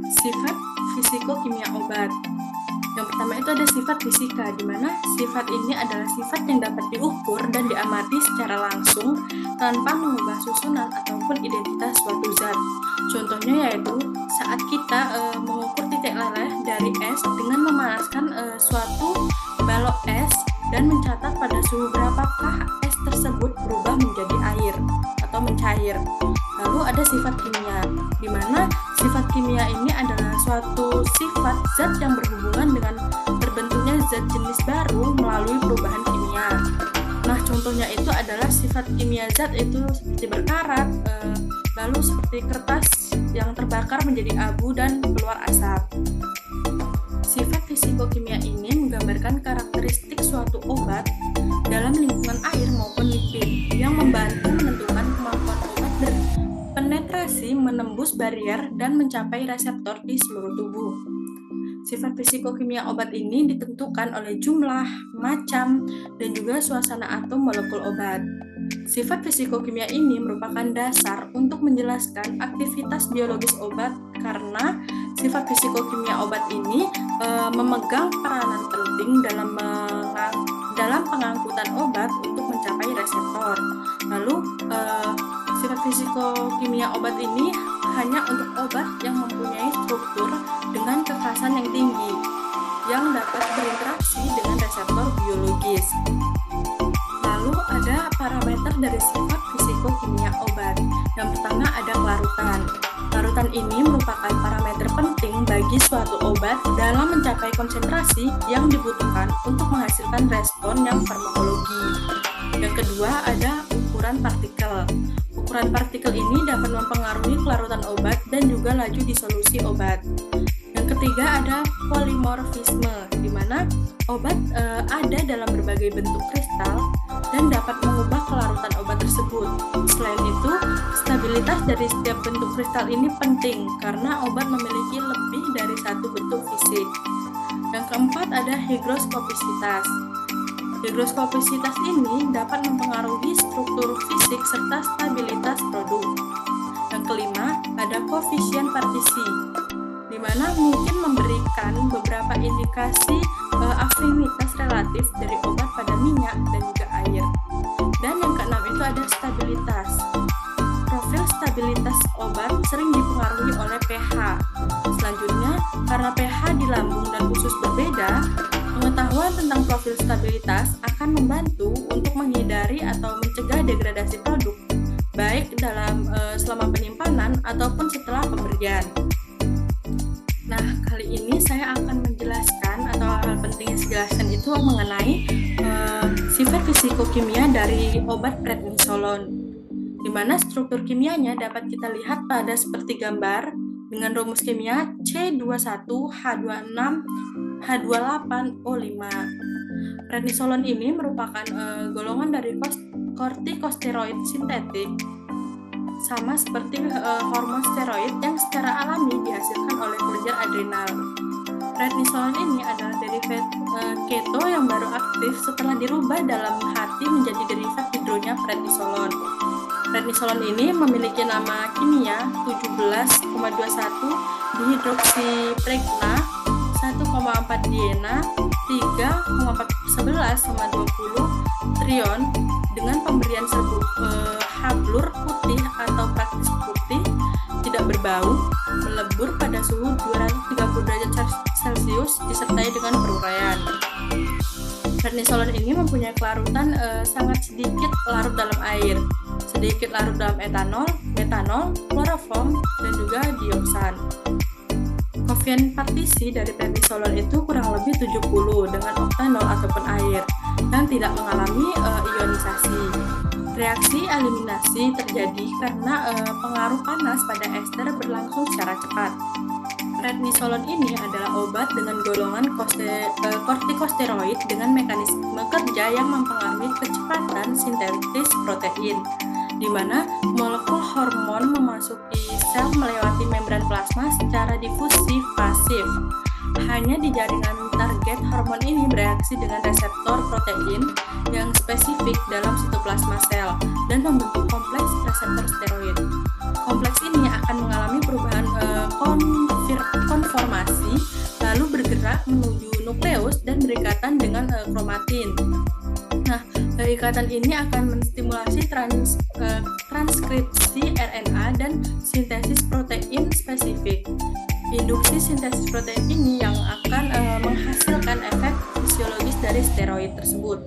Sifat fisikokimia obat. Yang pertama itu ada sifat fisika, di mana sifat ini adalah sifat yang dapat diukur dan diamati secara langsung tanpa mengubah susunan ataupun identitas suatu zat. Contohnya yaitu saat kita mengukur titik leleh dari es dengan memanaskan suatu balok es dan mencatat pada suhu berapakah es tersebut berubah menjadi air atau mencair. Lalu ada sifat kimia, di mana sifat kimia ini adalah suatu sifat zat yang berhubungan dengan terbentuknya zat jenis baru melalui perubahan kimia. Nah, contohnya itu adalah sifat kimia zat itu seperti berkarat, lalu seperti kertas yang terbakar menjadi abu dan keluar asap. Sifat fisikokimia ini menggambarkan karakteristik suatu obat dalam lingkungan air maupun lipid yang membantu menentukan kemampuan obat berpenetrasi, menembus barier, dan mencapai reseptor di seluruh tubuh. Sifat fisikokimia obat ini ditentukan oleh jumlah, macam, dan juga suasana atom molekul obat. Sifat fisikokimia ini merupakan dasar untuk menjelaskan aktivitas biologis obat karena sifat fisikokimia obat ini memegang peranan penting dalam pengangkutan obat untuk mencapai reseptor. Lalu sifat fisikokimia obat ini hanya untuk obat yang mempunyai struktur dengan kekhasan yang tinggi yang dapat berinteraksi dengan reseptor biologis. Lalu ada parameter dari sifat fisikokimia obat. Yang pertama ada kelarutan. Larutan ini merupakan parameter penting bagi suatu obat dalam mencapai konsentrasi yang dibutuhkan untuk menghasilkan respon yang farmakologi. Yang kedua ada ukuran partikel. Ukuran partikel ini dapat mempengaruhi kelarutan obat dan juga laju disolusi obat. Yang ketiga ada polimorfisme, di mana obat ada dalam berbagai bentuk kristal dan dapat mengubah kelarutan obat tersebut. Selain itu, stabilitas dari setiap bentuk kristal ini penting karena obat memiliki lebih dari satu bentuk fisik. Yang keempat ada hygroskopisitas. Hygroskopisitas ini dapat mempengaruhi struktur fisik serta stabilitas produk. Yang kelima ada koefisien partisi, di mana mungkin memberikan beberapa indikasi afinitas relatif dari obat pada minyak dan juga air. Dan yang keenam itu ada stabilitas. Profil stabilitas obat sering dipengaruhi oleh pH. Selanjutnya, karena pH di lambung dan usus berbeda, pengetahuan tentang profil stabilitas akan membantu untuk menghindari atau mencegah degradasi produk, baik selama penyimpanan ataupun setelah pemberian. Nah, kali ini saya akan menjelaskan atau hal penting yang saya jelaskan itu mengenai sifat fisikokimia dari obat prednisolon, di mana struktur kimianya dapat kita lihat pada seperti gambar dengan rumus kimia C21H26H28O5. Prednisolon ini merupakan golongan dari kortikosteroid sintetik, sama seperti hormon steroid yang secara alami dihasilkan oleh kelenjar adrenal. Prednisolon ini adalah derivat keto yang baru aktif setelah dirubah dalam hati menjadi derivat hidronya prednisolon. Prednisolon ini memiliki nama kimia 17,21 dihidroksipregna 1,4 diena 3,11 sama 20 trion dengan pemberian serbuk hablur putih atau praktis putih, tidak berbau, melebur pada suhu 230 derajat Celcius disertai dengan peruraian. Prednisolon ini mempunyai kelarutan sangat sedikit larut dalam air, sedikit larut dalam etanol, metanol, kloroform, dan juga dioksan. Koefisien partisi dari prednisolon itu kurang lebih 70 dengan oktanol ataupun air dan tidak mengalami ionisasi. Reaksi eliminasi terjadi karena pengaruh panas pada ester berlangsung secara cepat. Prednisolon ini adalah obat dengan golongan kortikosteroid dengan mekanisme kerja yang mempengaruhi kecepatan sintetis protein, di mana molekul hormon memasuki sel melewati membran plasma secara difusi pasif. Hanya di jaringan target hormon ini bereaksi dengan reseptor protein yang spesifik dalam sitoplasma sel dan membentuk kompleks reseptor steroid. Kompleks ini akan mengalami perubahan menuju nukleus dan berikatan dengan kromatin. Nah, ikatan ini akan menstimulasi transkripsi RNA dan sintesis protein spesifik. Induksi sintesis protein ini yang akan menghasilkan efek fisiologis dari steroid tersebut.